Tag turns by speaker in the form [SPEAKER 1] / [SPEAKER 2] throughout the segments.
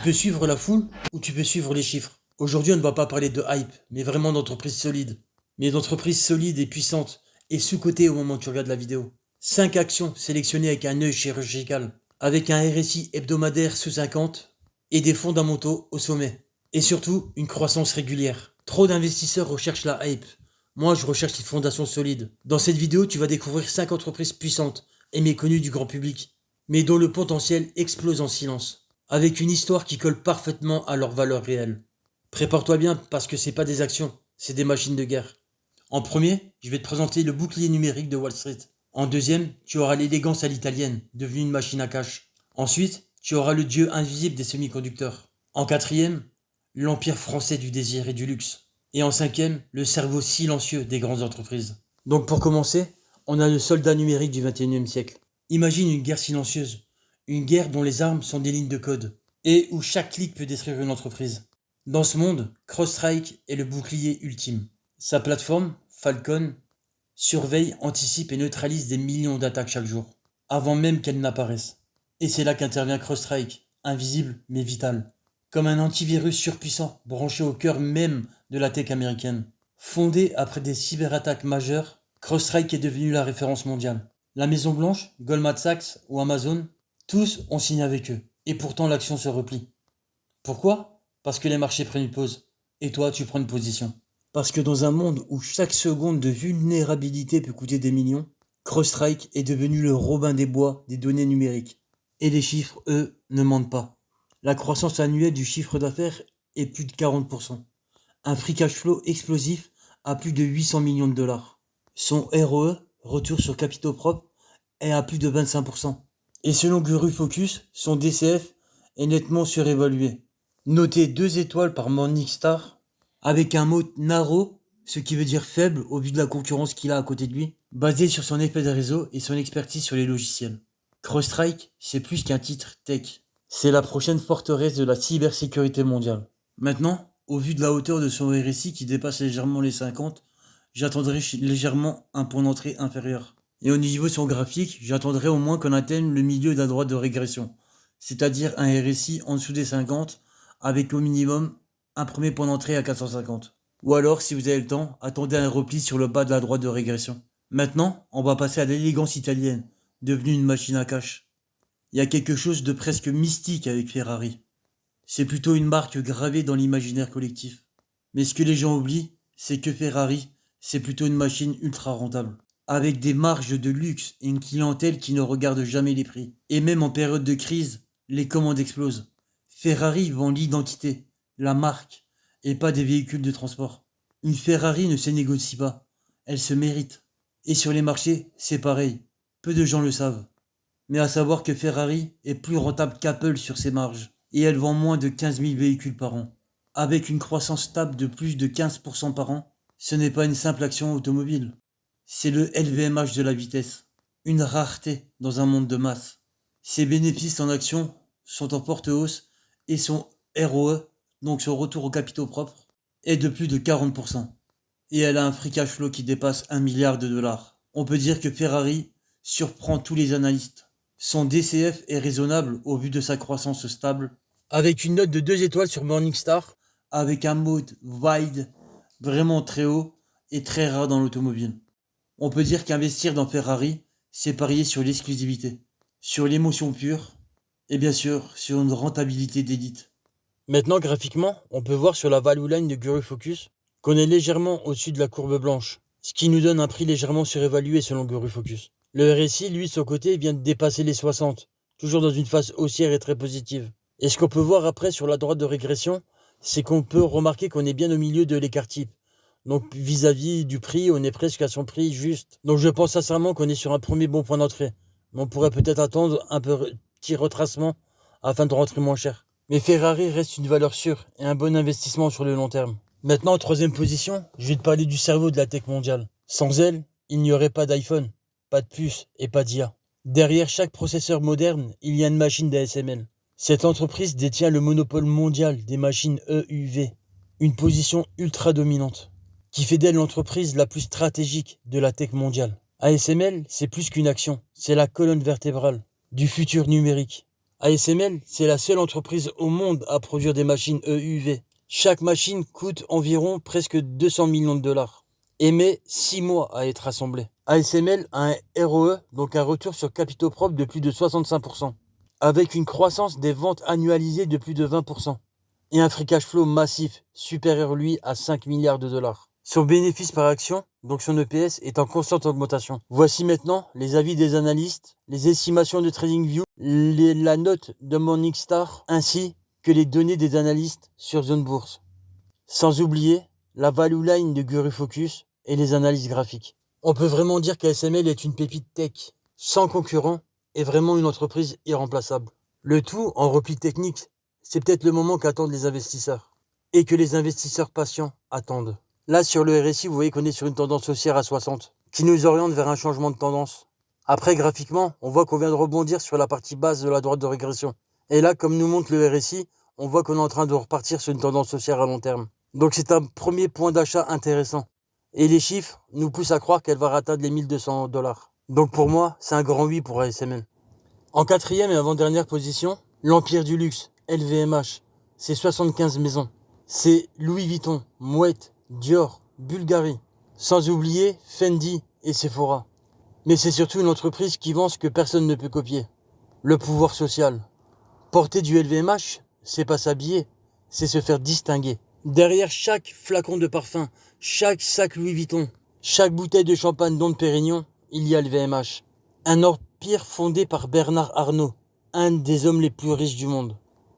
[SPEAKER 1] peux suivre la foule ou tu peux suivre les chiffres. Aujourd'hui, on ne va pas parler de hype, mais vraiment d'entreprises solides. Mais d'entreprises solides et puissantes et sous-cotées au moment où tu regardes la vidéo. 5 actions sélectionnées avec un œil chirurgical, avec un RSI hebdomadaire sous 50 et des fondamentaux au sommet. Et surtout, une croissance régulière. Trop d'investisseurs recherchent la hype. Moi, je recherche les fondations solides. Dans cette vidéo, tu vas découvrir 5 entreprises puissantes et méconnues du grand public, mais dont le potentiel explose en silence, avec une histoire qui colle parfaitement à leur valeur réelle. Prépare-toi bien parce que c'est pas des actions, c'est des machines de guerre. En premier, je vais te présenter le bouclier numérique de Wall Street. En deuxième, tu auras l'élégance à l'italienne, devenue une machine à cash. Ensuite, tu auras le dieu invisible des semi-conducteurs. En quatrième, l'empire français du désir et du luxe. Et en cinquième, le cerveau silencieux des grandes entreprises. Donc pour commencer, on a le soldat numérique du 21e siècle. Imagine une guerre silencieuse, une guerre dont les armes sont des lignes de code, et où chaque clic peut détruire une entreprise. Dans ce monde, CrowdStrike est le bouclier ultime. Sa plateforme, Falcon, surveille, anticipe et neutralise des millions d'attaques chaque jour, avant même qu'elles n'apparaissent. Et c'est là qu'intervient CrowdStrike, invisible mais vital. Comme un antivirus surpuissant, branché au cœur même de la tech américaine. Fondé après des cyberattaques majeures, CrowdStrike est devenu la référence mondiale. La Maison Blanche, Goldman Sachs ou Amazon, tous ont signé avec eux. Et pourtant l'action se replie. Pourquoi ? Parce que les marchés prennent une pause. Et toi, tu prends une position. Parce que dans un monde où chaque seconde de vulnérabilité peut coûter des millions, CrowdStrike est devenu le Robin des Bois des données numériques. Et les chiffres, eux, ne mentent pas. La croissance annuelle du chiffre d'affaires est plus de 40%. Un free cash flow explosif à plus de 800 millions de dollars. Son ROE, retour sur capitaux propres, est à plus de 25%. Et selon Guru Focus, son DCF est nettement surévalué. Noté 2 étoiles par Morningstar, avec un mot narrow, ce qui veut dire faible au vu de la concurrence qu'il a à côté de lui, basé sur son effet de réseau et son expertise sur les logiciels. CrowdStrike, c'est plus qu'un titre tech. C'est la prochaine forteresse de la cybersécurité mondiale. Maintenant, au vu de la hauteur de son RSI qui dépasse légèrement les 50, j'attendrai légèrement un point d'entrée inférieur. Et au niveau de son graphique, j'attendrai au moins qu'on atteigne le milieu de la droite de régression, c'est-à-dire un RSI en dessous des 50, avec au minimum un premier point d'entrée à 450. Ou alors, si vous avez le temps, attendez un repli sur le bas de la droite de régression. Maintenant, on va passer à l'élégance italienne, devenue une machine à cash. Il y a quelque chose de presque mystique avec Ferrari. C'est plutôt une marque gravée dans l'imaginaire collectif. Mais ce que les gens oublient, c'est que Ferrari, c'est plutôt une machine ultra rentable. Avec des marges de luxe et une clientèle qui ne regarde jamais les prix. Et même en période de crise, les commandes explosent. Ferrari vend l'identité, la marque, et pas des véhicules de transport. Une Ferrari ne se négocie pas, elle se mérite. Et sur les marchés, c'est pareil. Peu de gens le savent. Mais à savoir que Ferrari est plus rentable qu'Apple sur ses marges, et elle vend moins de 15 000 véhicules par an. Avec une croissance stable de plus de 15% par an, ce n'est pas une simple action automobile. C'est le LVMH de la vitesse, une rareté dans un monde de masse. Ses bénéfices en actions sont en forte hausse et son ROE, donc son retour aux capitaux propres, est de plus de 40%. Et elle a un free cash flow qui dépasse 1 milliard de dollars. On peut dire que Ferrari surprend tous les analystes. Son DCF est raisonnable au vu de sa croissance stable, avec une note de 2 étoiles sur Morningstar, avec un mode wide vraiment très haut et très rare dans l'automobile. On peut dire qu'investir dans Ferrari, c'est parier sur l'exclusivité, sur l'émotion pure, et bien sûr sur une rentabilité d'élite. Maintenant, graphiquement, on peut voir sur la value line de Guru Focus qu'on est légèrement au-dessus de la courbe blanche, ce qui nous donne un prix légèrement surévalué selon Guru Focus. Le RSI, lui, de son côté, vient de dépasser les 60, toujours dans une phase haussière et très positive. Et ce qu'on peut voir après sur la droite de régression, c'est qu'on peut remarquer qu'on est bien au milieu de l'écart type. Donc vis-à-vis du prix, on est presque à son prix juste. Donc je pense sincèrement qu'on est sur un premier bon point d'entrée. On pourrait peut-être attendre un petit retracement afin de rentrer moins cher. Mais Ferrari reste une valeur sûre et un bon investissement sur le long terme. Maintenant, en troisième position, je vais te parler du cerveau de la tech mondiale. Sans elle, il n'y aurait pas d'iPhone, pas de puce et pas d'IA. Derrière chaque processeur moderne, il y a une machine d'ASML. Cette entreprise détient le monopole mondial des machines EUV, une position ultra dominante, qui fait d'elle l'entreprise la plus stratégique de la tech mondiale. ASML, c'est plus qu'une action, c'est la colonne vertébrale du futur numérique. ASML, c'est la seule entreprise au monde à produire des machines EUV. Chaque machine coûte environ presque 200 millions de dollars et met 6 mois à être assemblée. ASML a un ROE, donc un retour sur capitaux propres de plus de 65%, avec une croissance des ventes annualisées de plus de 20%, et un free cash flow massif, supérieur lui à 5 milliards de dollars. Son bénéfice par action, donc son EPS, est en constante augmentation. Voici maintenant les avis des analystes, les estimations de TradingView, la note de Morningstar, ainsi que les données des analystes sur Zone Bourse. Sans oublier la value line de Guru Focus et les analyses graphiques. On peut vraiment dire qu'ASML est une pépite tech, sans concurrent et vraiment une entreprise irremplaçable. Le tout en repli technique, c'est peut-être le moment qu'attendent les investisseurs et que les investisseurs patients attendent. Là, sur le RSI, vous voyez qu'on est sur une tendance haussière à 60, qui nous oriente vers un changement de tendance. Après, graphiquement, on voit qu'on vient de rebondir sur la partie basse de la droite de régression. Et là, comme nous montre le RSI, on voit qu'on est en train de repartir sur une tendance haussière à long terme. Donc c'est un premier point d'achat intéressant. Et les chiffres nous poussent à croire qu'elle va atteindre les 1200 dollars. Donc pour moi, c'est un grand oui pour ASML. En quatrième et avant-dernière position, l'Empire du Luxe, LVMH. C'est 75 maisons. C'est Louis Vuitton, Mouette, Dior, Bulgari. Sans oublier Fendi et Sephora. Mais c'est surtout une entreprise qui vend ce que personne ne peut copier. Le pouvoir social. Porter du LVMH, c'est pas s'habiller, c'est se faire distinguer. Derrière chaque flacon de parfum, chaque sac Louis Vuitton, chaque bouteille de champagne Dom Pérignon, il y a LVMH. Un empire fondé par Bernard Arnault, un des hommes les plus riches du monde.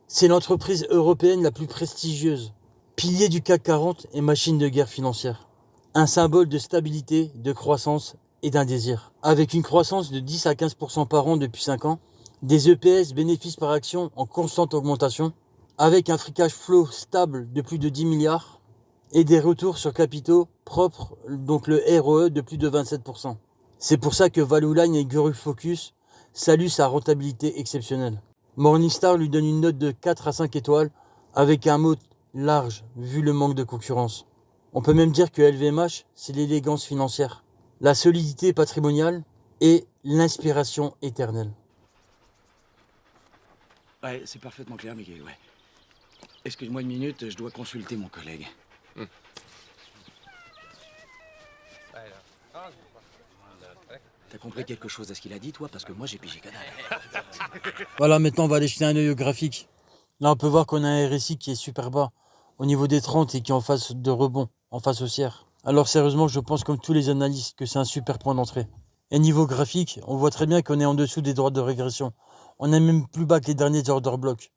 [SPEAKER 1] C'est l'entreprise européenne la plus prestigieuse, pilier du CAC 40 et machine de guerre financière. Un symbole de stabilité, de croissance et d'un désir. Avec une croissance de 10 à 15% par an depuis 5 ans, des EPS, bénéfices par action, en constante augmentation, avec un free cash flow stable de plus de 10 milliards et des retours sur capitaux propres, donc le ROE de plus de 27%. C'est pour ça que Value Line et Guru Focus saluent sa rentabilité exceptionnelle. Morningstar lui donne une note de 4 à 5 étoiles avec un mot large vu le manque de concurrence. On peut même dire que LVMH, c'est l'élégance financière, la solidité patrimoniale et l'inspiration éternelle.
[SPEAKER 2] Ouais, c'est parfaitement clair, Miguel, ouais. Excuse-moi une minute, je dois consulter mon collègue. T'as compris quelque chose à ce qu'il a dit, toi? Parce que moi, j'ai pigé canal.
[SPEAKER 1] Voilà, maintenant on va aller jeter un œil au graphique. Là, on peut voir qu'on a un RSI qui est super bas au niveau des 30 et qui est en phase de rebond, en phase haussière. Alors sérieusement, je pense comme tous les analystes que c'est un super point d'entrée. Et niveau graphique, on voit très bien qu'on est en dessous des droites de régression. On est même plus bas que les derniers order blocks.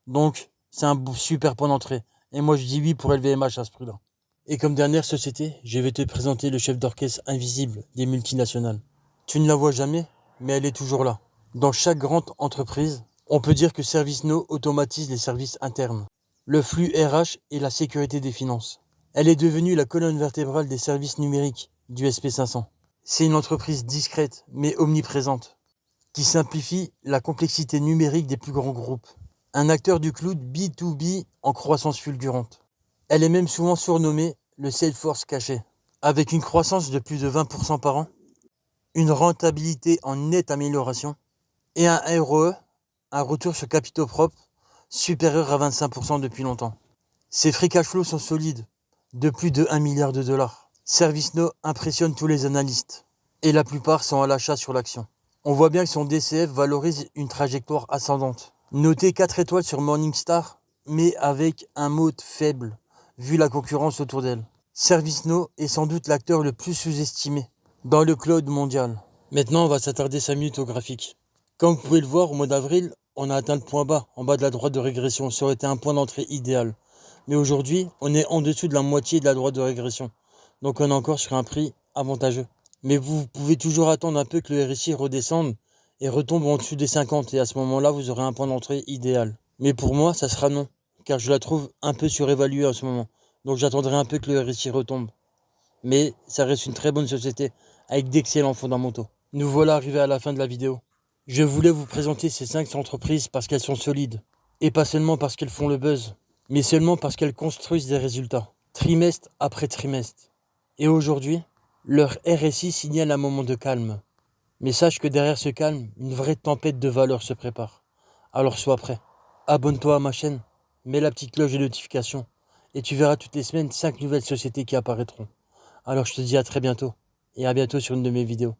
[SPEAKER 1] Donc, c'est un super point d'entrée. Et moi, je dis oui pour LVMH à ce prix-là. Et comme dernière société, je vais te présenter le chef d'orchestre invisible des multinationales. Tu ne la vois jamais, mais elle est toujours là. Dans chaque grande entreprise, on peut dire que ServiceNow automatise les services internes, le flux RH et la sécurité des finances. Elle est devenue la colonne vertébrale des services numériques du SP500. C'est une entreprise discrète mais omniprésente, qui simplifie la complexité numérique des plus grands groupes. Un acteur du cloud B2B en croissance fulgurante. Elle est même souvent surnommée le Salesforce caché, avec une croissance de plus de 20% par an, une rentabilité en nette amélioration et un ROE, un retour sur capitaux propres, supérieur à 25% depuis longtemps. Ses free cash flows sont solides, de plus de 1 milliard de dollars. ServiceNow impressionne tous les analystes et la plupart sont à l'achat sur l'action. On voit bien que son DCF valorise une trajectoire ascendante. Notez 4 étoiles sur Morningstar, mais avec un mode faible, vu la concurrence autour d'elle. ServiceNow est sans doute l'acteur le plus sous-estimé dans le cloud mondial. Maintenant, on va s'attarder 5 minutes au graphique. Comme vous pouvez le voir, au mois d'avril, on a atteint le point bas, en bas de la droite de régression. Ça aurait été un point d'entrée idéal. Mais aujourd'hui, on est en dessous de la moitié de la droite de régression. Donc on est encore sur un prix avantageux. Mais vous pouvez toujours attendre un peu que le RSI redescende et retombe en dessous des 50. Et à ce moment-là, vous aurez un point d'entrée idéal. Mais pour moi, ça sera non. Car je la trouve un peu surévaluée en ce moment. Donc j'attendrai un peu que le RSI retombe. Mais ça reste une très bonne société avec d'excellents fondamentaux. Nous voilà arrivés à la fin de la vidéo. Je voulais vous présenter ces 5 entreprises parce qu'elles sont solides. Et pas seulement parce qu'elles font le buzz, mais seulement parce qu'elles construisent des résultats, trimestre après trimestre. Et aujourd'hui, leur RSI signale un moment de calme. Mais sache que derrière ce calme, une vraie tempête de valeur se prépare. Alors sois prêt. Abonne-toi à ma chaîne, mets la petite cloche de notification et tu verras toutes les semaines 5 nouvelles sociétés qui apparaîtront. Alors je te dis à très bientôt et à bientôt sur une de mes vidéos.